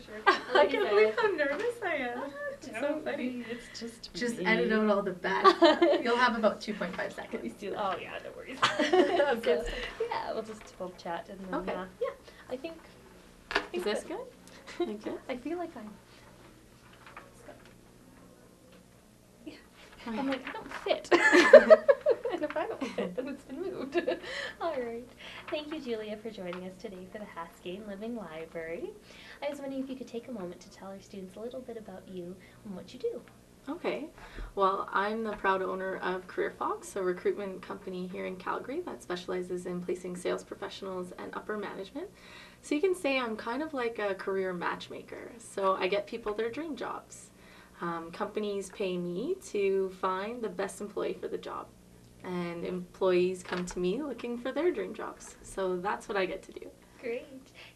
sure. I can't believe how nervous I am. It's so funny. It's just Just me. edit out all the bad stuff. You'll have about 2.5 seconds. Oh yeah, no worries. Good. Yeah, we'll just chat and then Okay. yeah, I think. Is this good? Okay. I feel like I'm. Yeah. Okay. I'm like, I don't fit. And if I don't fit, then it's been moved. All right. Thank you, Julia, for joining us today for the Haskayne Living Library. I was wondering if you could take a moment to tell our students a little bit about you and what you do. Okay, well, I'm the proud owner of Career Fox, a recruitment company here in Calgary that specializes in placing sales professionals and upper management. So you can say I'm kind of like a career matchmaker. So I get people their dream jobs. Companies pay me to find the best employee for the job, and employees come to me looking for their dream jobs. So that's what I get to do. Great.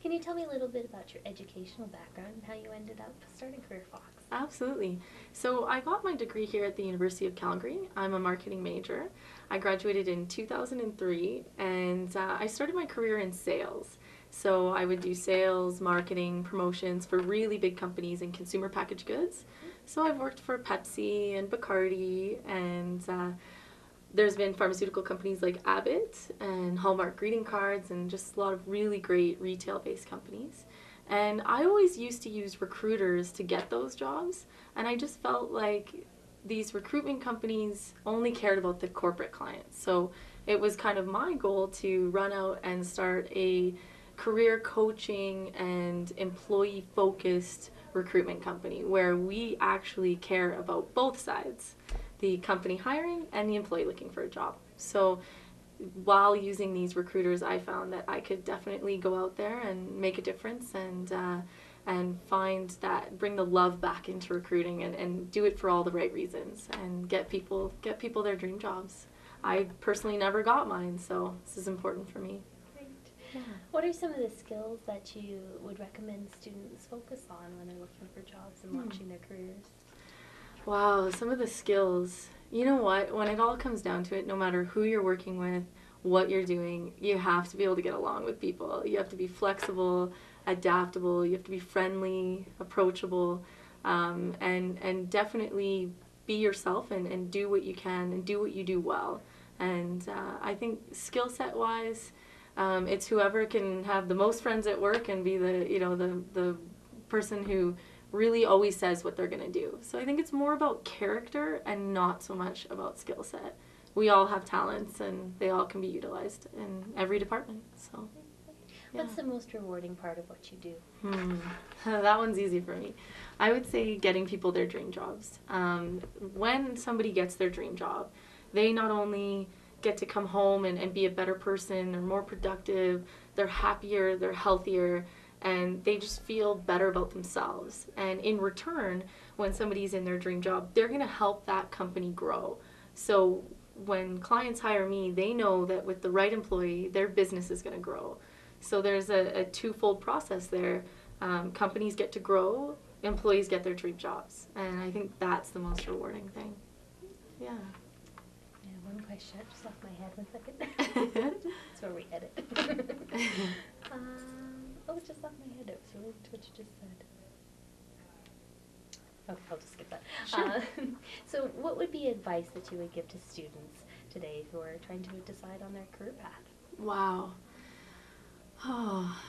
Can you tell me a little bit about your educational background and how you ended up starting Career Fox? Absolutely. So I got my degree here at the University of Calgary. I'm a marketing major. I graduated in 2003 and I started my career in sales. So I would do sales, marketing, promotions for really big companies in consumer packaged goods. So I've worked for Pepsi and Bacardi, and there's been pharmaceutical companies like Abbott and Hallmark greeting cards and just a lot of really great retail-based companies. And I always used to use recruiters to get those jobs, and I just felt like these recruitment companies only cared about the corporate clients. So it was kind of my goal to run out and start a career coaching and employee-focused recruitment company where we actually care about both sides, the company hiring and the employee looking for a job. So while using these recruiters, I found that I could definitely go out there and make a difference and find that, bring the love back into recruiting and do it for all the right reasons and get people their dream jobs. I personally never got mine, so this is important for me. Great. Yeah. What are some of the skills that you would recommend students focus on when they're looking for jobs and launching their careers? Wow, some of the skills. You know what? When it all comes down to it, no matter who you're working with, what you're doing, you have to be able to get along with people. You have to be flexible, adaptable, you have to be friendly, approachable, and definitely be yourself and do what you can and do what you do well. And I think skill set wise, it's whoever can have the most friends at work and be the person who really always says what they're going to do. So I think it's more about character and not so much about skill set. We all have talents and they all can be utilized in every department. So, yeah. What's the most rewarding part of what you do? That one's easy for me. I would say getting people their dream jobs. When somebody gets their dream job, they not only get to come home and be a better person, they're more productive, they're happier, they're healthier, and they just feel better about themselves. And in return, when somebody's in their dream job, they're going to help that company grow. So when clients hire me, they know that with the right employee, their business is going to grow. So there's a twofold process there. Companies get to grow, employees get their dream jobs. And I think that's the most rewarding thing. Yeah. Yeah, one question just off my head. 1 second. That's where we edit. It's just off my head. It was related to what you just said. Okay, I'll just skip that. Sure. So what would be advice that you would give to students today who are trying to decide on their career path? Wow. Oh,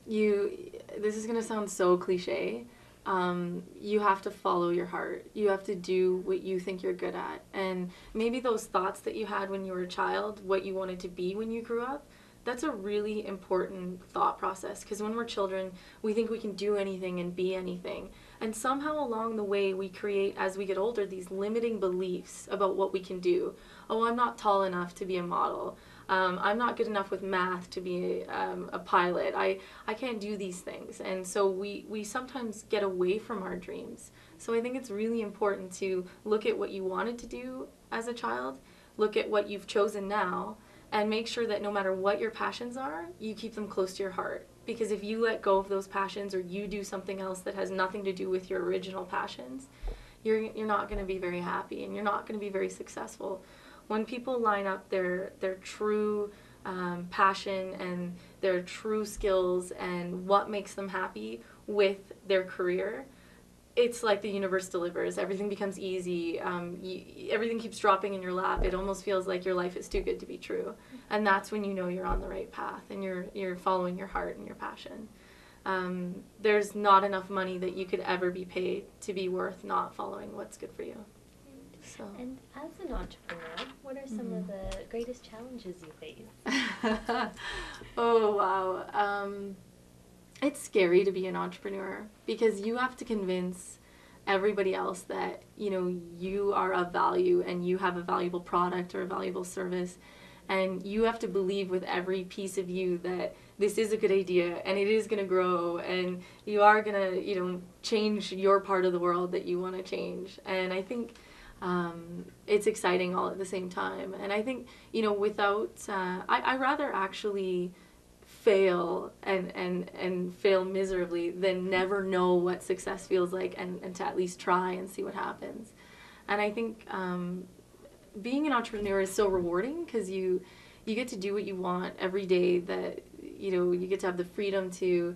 this is going to sound so cliche. You have to follow your heart. You have to do what you think you're good at. And maybe those thoughts that you had when you were a child, what you wanted to be when you grew up, that's a really important thought process, because when we're children, we think we can do anything and be anything. And somehow along the way, we create, as we get older, these limiting beliefs about what we can do. Oh, I'm not tall enough to be a model. I'm not good enough with math to be a pilot. I can't do these things. And so we sometimes get away from our dreams. So I think it's really important to look at what you wanted to do as a child, look at what you've chosen now, and make sure that no matter what your passions are, you keep them close to your heart. Because if you let go of those passions or you do something else that has nothing to do with your original passions, you're not going to be very happy and you're not going to be very successful. When people line up their true passion and their true skills and what makes them happy with their career, it's like the universe delivers. Everything becomes easy. Everything keeps dropping in your lap. It almost feels like your life is too good to be true. And that's when you know you're on the right path and you're following your heart and your passion. There's not enough money that you could ever be paid to be worth not following what's good for you. So. And as an entrepreneur, what are some of the greatest challenges you face? Oh, wow. It's scary to be an entrepreneur because you have to convince everybody else that, you know, you are of value and you have a valuable product or a valuable service. And you have to believe with every piece of you that this is a good idea and it is going to grow and you are going to, you know, change your part of the world that you want to change. And I think it's exciting all at the same time. And I think, you know, without, I rather actually fail and fail miserably than never know what success feels like and to at least try and see what happens. And I think being an entrepreneur is so rewarding because you get to do what you want every day, that, you know, you get to have the freedom to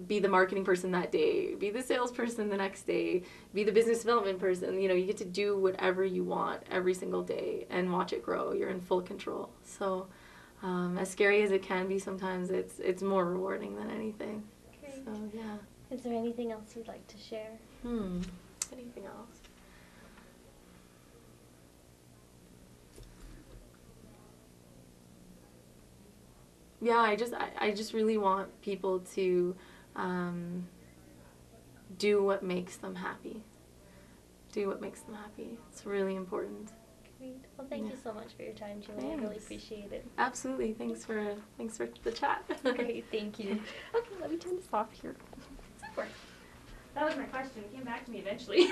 be the marketing person that day, be the salesperson the next day, be the business development person. You know, you get to do whatever you want every single day and watch it grow. You're in full control. So as scary as it can be sometimes, it's more rewarding than anything. Great. So yeah. Is there anything else you'd like to share? Anything else? Yeah, I just really want people to do what makes them happy. Do what makes them happy. It's really important. Great. Well, thank you so much for your time, Julie. I really appreciate it. Absolutely. Thanks for the chat. Great. Thank you. Okay, let me turn this off here. Super. That was my question. It came back to me eventually.